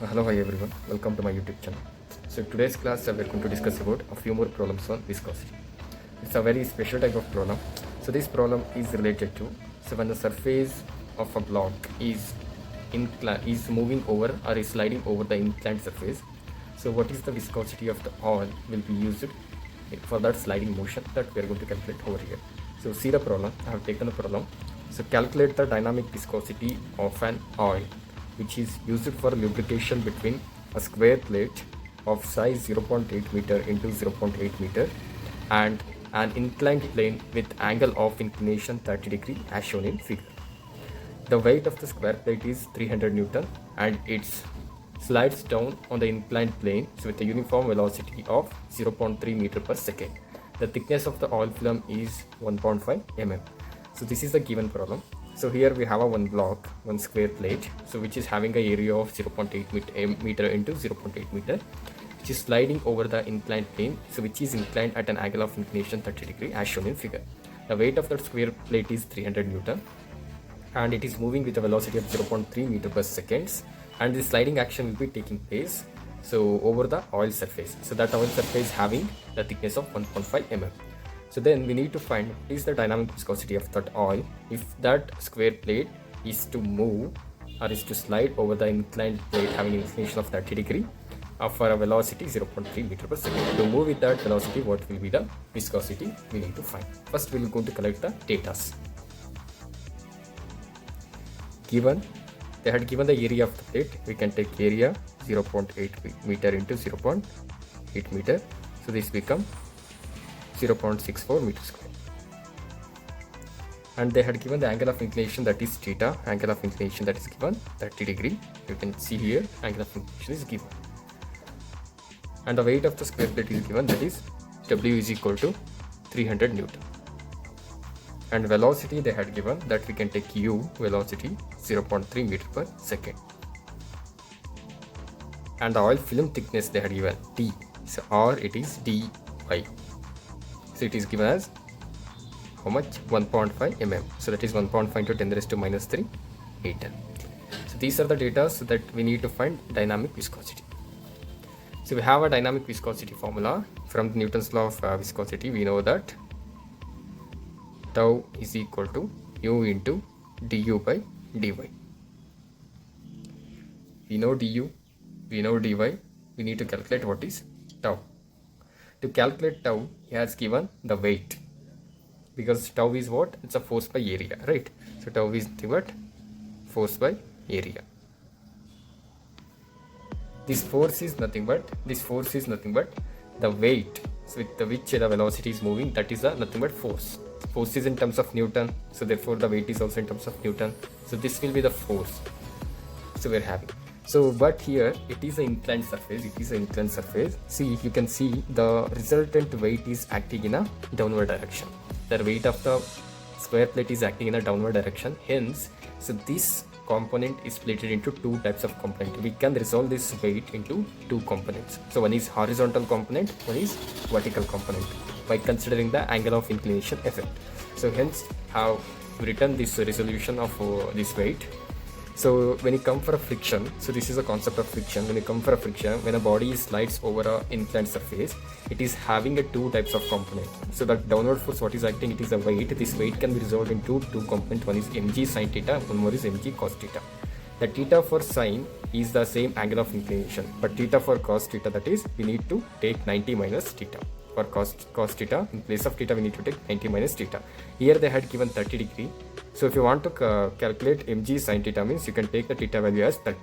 Hello, hi everyone. Welcome to my YouTube channel. So today's class we're going to discuss about a few more problems on viscosity. It's a very special type of problem. So this problem is related to when the surface of a block is moving over or is sliding over the inclined surface. So what is the viscosity of the oil will be used for that sliding motion that we are going to calculate over here. So see the problem. I have taken the problem. So calculate the dynamic viscosity of an oil which is used for lubrication between a square plate of size 0.8 meter into 0.8 meter and an inclined plane with angle of inclination 30 degree as shown in figure. The weight of the square plate is 300 Newton and it slides down on the inclined plane with a uniform velocity of 0.3 meter per second. The thickness of the oil film is 1.5 mm. So this is the given problem. So here we have a one block, one square plate, so which is having a area of 0.8 meter into 0.8 meter, which is sliding over the inclined plane, so which is inclined at an angle of inclination 30 degree as shown in figure. The weight of the square plate is 300 Newton and it is moving with a velocity of 0.3 meter per second, and the sliding action will be taking place so over the oil surface. So that oil surface having the thickness of 1.5 mm. So then we need to find what is the dynamic viscosity of that oil if that square plate is to move or is to slide over the inclined plate having an inclination of 30 degree for a velocity 0.3 meter per second. To move with that velocity, what will be the viscosity we need to find. First we will go to collect the data. Given they had given the area of the plate, we can take area 0.8 meter into 0.8 meter, so this become 0.64 meter square, and they had given the angle of inclination, that is theta. Angle of inclination that is given 30 degree. You can see here angle of inclination is given, and the weight of the square plate is given, that is W is equal to 300 Newton, and velocity they had given that we can take U, velocity 0.3 meter per second, and the oil film thickness they had given D, so or it is dy. So it is given as how much? 1.5 mm. So that is 1.5 into 10 raised to minus 3 meter. So these are the data so that we need to find dynamic viscosity. So we have a dynamic viscosity formula from Newton's law of viscosity. We know that tau is equal to u into du by dy. We know du, we know dy. We need to calculate what is tau. To calculate tau, he has given the weight, because tau is what? It's a force by area, right? So tau is nothing but force by area. This force is nothing but the weight with which the velocity is moving. That is nothing but force. Force is in terms of Newton, so therefore the weight is also in terms of Newton. So this will be the force. So we're having. So but here it is an inclined surface. See, you can see the resultant weight is acting in a downward direction. The weight of the square plate is acting in a downward direction. Hence, so this component is split into two types of component. We can resolve this weight into two components. So one is horizontal component, one is vertical component, by considering the angle of inclination effect. So hence have written this resolution of this weight. So when you come for a friction, so this is a concept of friction. When you come for a friction, when a body slides over a inclined surface, it is having a two types of component. So that downward force what is acting, it is a weight. This weight can be resolved into two components. One is mg sin theta, one more is mg cos theta. The theta for sine is the same angle of inclination, but theta for cos theta, that is we need to take 90 minus theta. For cos theta, in place of theta we need to take 90 minus theta. Here they had given 30 degree. So if you want to calculate mg sin theta, means you can take the theta value as 30.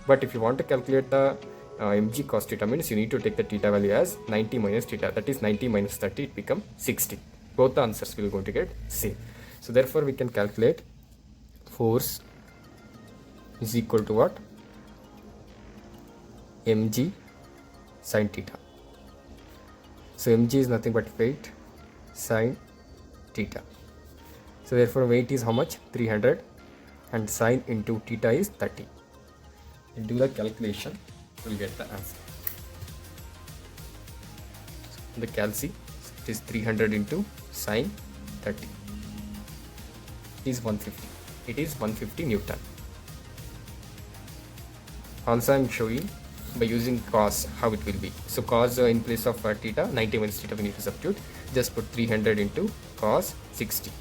But if you want to calculate the mg cos theta, means you need to take the theta value as 90 minus theta. That is 90 minus 30, it becomes 60. Both the answers will going to get same. So therefore we can calculate force is equal to what? Mg sin theta. So mg is nothing but weight sin theta. So therefore weight is how much? 300, and sine into theta is 30. You do the calculation, you will get the answer. So the calci, it is 300 into sine 30. It is 150. It is 150 Newton. Also I'm showing by using cos how it will be. So cos in place of theta, 90 minus theta we need to substitute. Just put 300 into cos 60.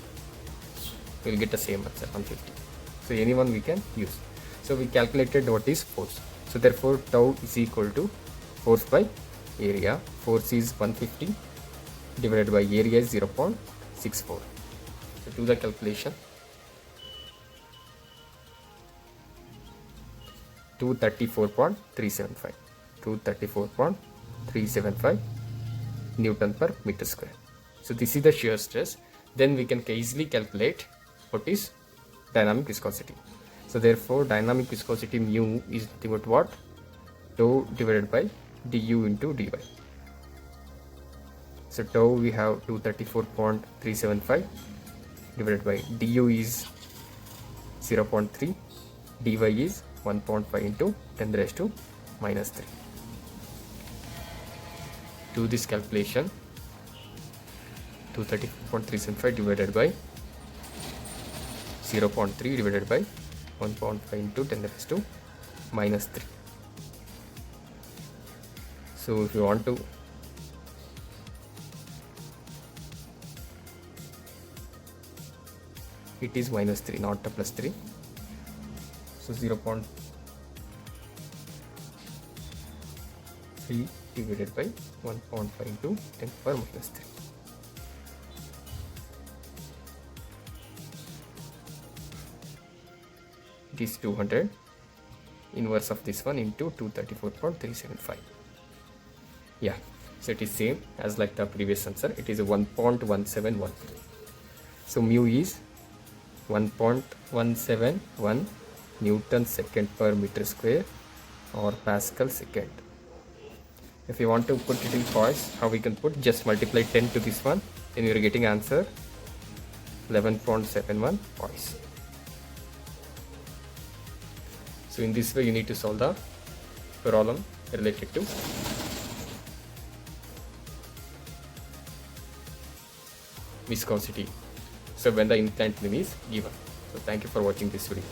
We will get the same answer, 150. So anyone we can use. So we calculated what is force. So therefore tau is equal to force by area. Force is 150 divided by area is 0.64. So do the calculation. 234.375. 234.375 Newton per meter square. So this is the shear stress. Then we can easily calculate what is dynamic viscosity. So therefore dynamic viscosity mu is nothing but what? Tau divided by du into dy. So tau we have 234.375 divided by du is 0.3, dy is 1.5 into 10 raised to minus 3. Do this calculation. 234.375 divided by 0.3 divided by 1.5 into 10 raised to minus 3. So if you want to it is minus 3, not a plus 3. So 0.3 divided by 1.5 into 10 power minus 3. It is 200. Inverse of this one into 234.375. Yeah, so it is same as like the previous answer. It is 1.171. So mu is 1.171 Newton second per meter square or Pascal second. If you want to put it in poise, how we can put? Just multiply 10 to this one, then you are getting answer 11.71 poise. So in this way you need to solve the problem related to viscosity. So when the inclined plane is given. So thank you for watching this video.